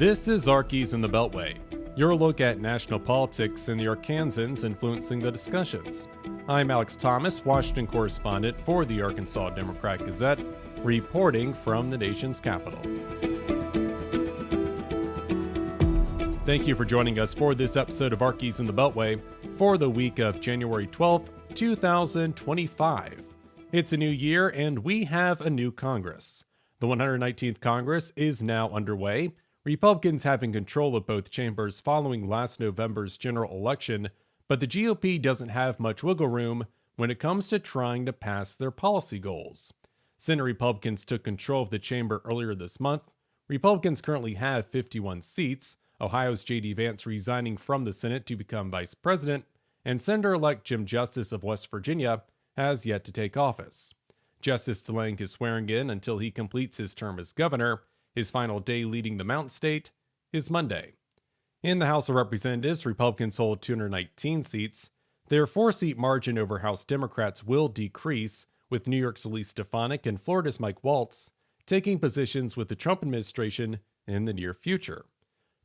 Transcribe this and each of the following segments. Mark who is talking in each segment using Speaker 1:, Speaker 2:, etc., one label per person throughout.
Speaker 1: This is Arkies in the Beltway, your look at national politics and the Arkansans influencing the discussions. I'm Alex Thomas, Washington correspondent for the Arkansas Democrat-Gazette, reporting from the nation's capital. Thank you for joining us for this episode of Arkies in the Beltway for the week of January 12th, 2025. It's a new year and we have a new Congress. The 119th Congress is now underway, Republicans having control of both chambers following last November's general election, but the GOP doesn't have much wiggle room when it comes to trying to pass their policy goals. Senate Republicans took control of the chamber earlier this month. Republicans currently have 51 seats, Ohio's J.D. Vance resigning from the Senate to become vice president, and Senator-elect Jim Justice of West Virginia has yet to take office. Justice delaying his swearing in until he completes his term as governor. His final day leading the Mountain State is Monday. In the House of Representatives, Republicans hold 219 seats. Their 4-seat margin over House Democrats will decrease, with New York's Elise Stefanik and Florida's Mike Waltz taking positions with the Trump administration in the near future.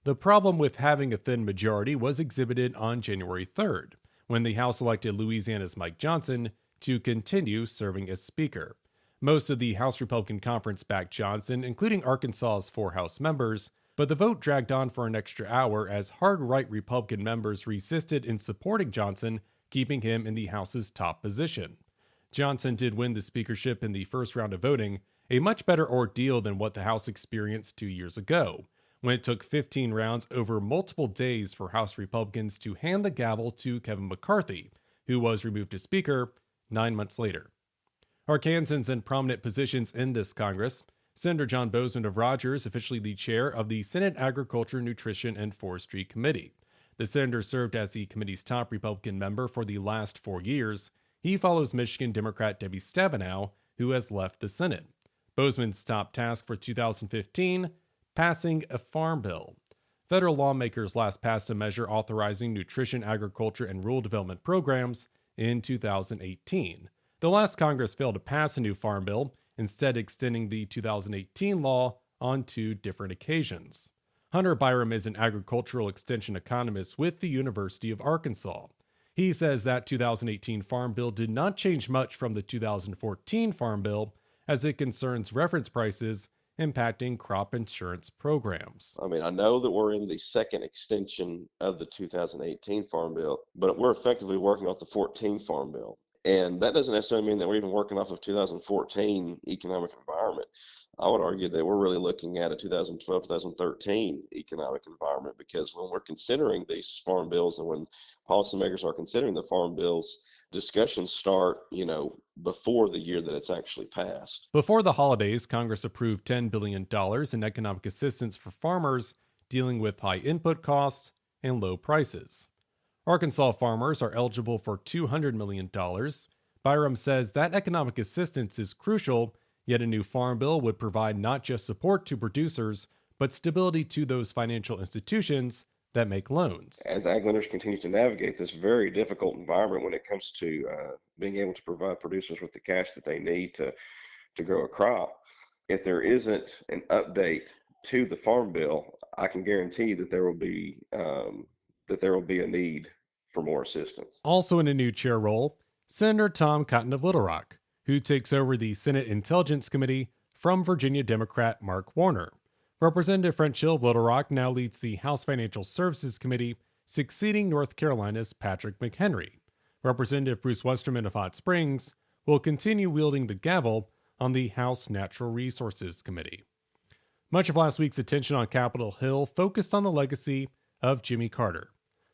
Speaker 1: The problem with having a thin majority was exhibited on January 3rd, when the House elected Louisiana's Mike Johnson to continue serving as Speaker. Most of the House Republican Conference backed Johnson, including Arkansas's 4 House members, but the vote dragged on for an extra hour as hard-right Republican members resisted in supporting Johnson, keeping him in the House's top position. Johnson did win the speakership in the first round of voting, a much better ordeal than what the House experienced 2 years ago, when it took 15 rounds over multiple days for House Republicans to hand the gavel to Kevin McCarthy, who was removed as Speaker 9 months later. Arkansans in prominent positions in this Congress. Senator John Boozman of Rogers, officially the chair of the Senate Agriculture, Nutrition, and Forestry Committee. The senator served as the committee's top Republican member for the last 4 years. He follows Michigan Democrat Debbie Stabenow, who has left the Senate. Boozman's top task for 2015, passing a farm bill. Federal lawmakers last passed a measure authorizing nutrition, agriculture, and rural development programs in 2018. The last Congress failed to pass a new farm bill, instead extending the 2018 law on 2 different occasions. Hunter Byram is an agricultural extension economist with the University of Arkansas. He says that 2018 farm bill did not change much from the 2014 farm bill, as it concerns reference prices impacting crop insurance programs.
Speaker 2: I know that we're in the second extension of the 2018 farm bill, but we're effectively working off the 14 farm bill. And that doesn't necessarily mean that we're even working off of 2014 economic environment. I would argue that we're really looking at a 2012, 2013 economic environment, because when we're considering these farm bills and when policymakers are considering the farm bills, discussions start, before the year that it's actually passed.
Speaker 1: Before the holidays, Congress approved $10 billion in economic assistance for farmers dealing with high input costs and low prices. Arkansas farmers are eligible for $200 million. Byram says that economic assistance is crucial, yet a new farm bill would provide not just support to producers, but stability to those financial institutions that make loans.
Speaker 2: As ag lenders continue to navigate this very difficult environment when it comes to being able to provide producers with the cash that they need to grow a crop, if there isn't an update to the farm bill, I can guarantee that there will be a need for more assistance.
Speaker 1: Also in a new chair role, Senator Tom Cotton of Little Rock, who takes over the Senate Intelligence Committee from Virginia Democrat Mark Warner. Representative French Hill of Little Rock now leads the House Financial Services Committee, succeeding North Carolina's Patrick McHenry. Representative Bruce Westerman of Hot Springs will continue wielding the gavel on the House Natural Resources Committee. Much of last week's attention on Capitol Hill focused on the legacy of Jimmy Carter.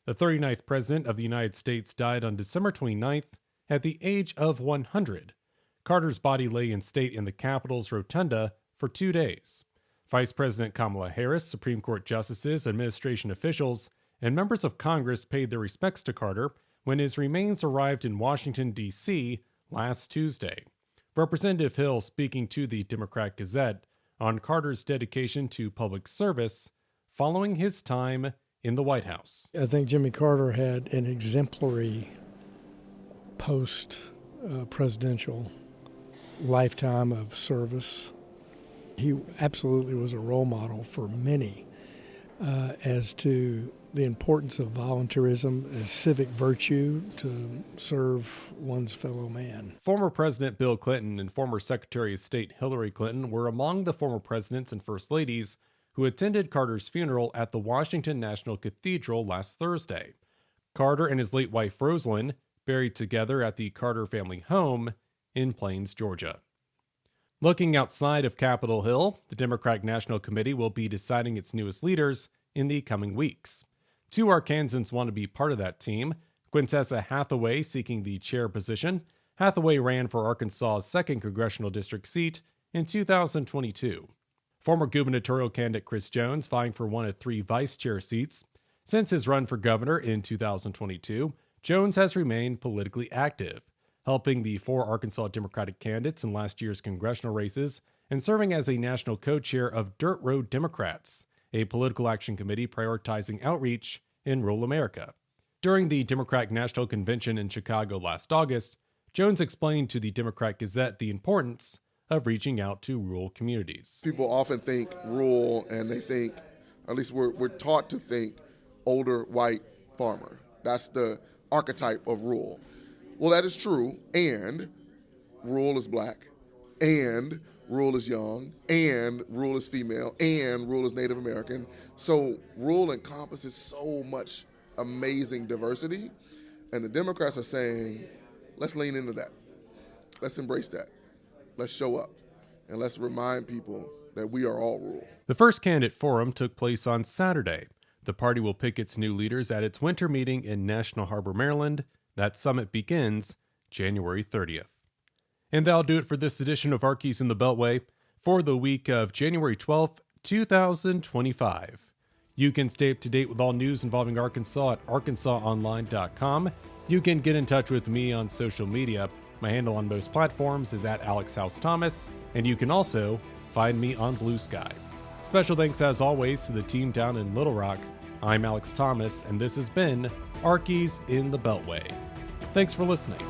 Speaker 1: The 39th President of the United States died on December 29th at the age of 100. Carter's body lay in state in the Capitol's rotunda for 2 days. Vice President Kamala Harris, Supreme Court justices, administration officials, and members of Congress paid their respects to Carter when his remains arrived in Washington, D.C. last Tuesday. Representative Hill, speaking to the Democrat-Gazette on Carter's dedication to public service following his time in the White House.
Speaker 3: I think Jimmy Carter had an exemplary post-presidential lifetime of service. He absolutely was a role model for many as to the importance of volunteerism as civic virtue to serve one's fellow man.
Speaker 1: Former President Bill Clinton and former Secretary of State Hillary Clinton were among the former presidents and first ladies who attended Carter's funeral at the Washington National Cathedral last Thursday. Carter and his late wife Rosalind buried together at the Carter family home in Plains, Georgia. Looking outside of Capitol Hill, the Democratic National Committee will be deciding its newest leaders in the coming weeks. 2 Arkansans want to be part of that team. Quintessa Hathaway seeking the chair position. Hathaway ran for Arkansas's 2nd congressional district seat in 2022. Former gubernatorial candidate Chris Jones vying for one of 3 vice chair seats. Since his run for governor in 2022, Jones has remained politically active, helping the 4 Arkansas Democratic candidates in last year's congressional races and serving as a national co-chair of Dirt Road Democrats, a political action committee prioritizing outreach in rural America. During the Democratic National Convention in Chicago last August, Jones explained to the Democrat-Gazette the importance of reaching out to rural communities.
Speaker 4: People often think rural, and they think, or at least we're taught to think, older white farmer. That's the archetype of rural. Well, that is true, and rural is black, and rural is young, and rural is female, and rural is Native American. So rural encompasses so much amazing diversity, and the Democrats are saying, let's lean into that. Let's embrace that. Let's show up, and let's remind people that we are all rural.
Speaker 1: The first candidate forum took place on Saturday. The party will pick its new leaders at its winter meeting in National Harbor, Maryland. That summit begins January 30th. And that'll do it for this edition of Arkies in the Beltway for the week of January 12th, 2025. You can stay up to date with all news involving Arkansas at arkansasonline.com. You can get in touch with me on social media. My handle on most platforms is at AlexHouseThomas, and you can also find me on Blue Sky. Special thanks, as always, to the team down in Little Rock. I'm Alex Thomas, and this has been Arkies in the Beltway. Thanks for listening.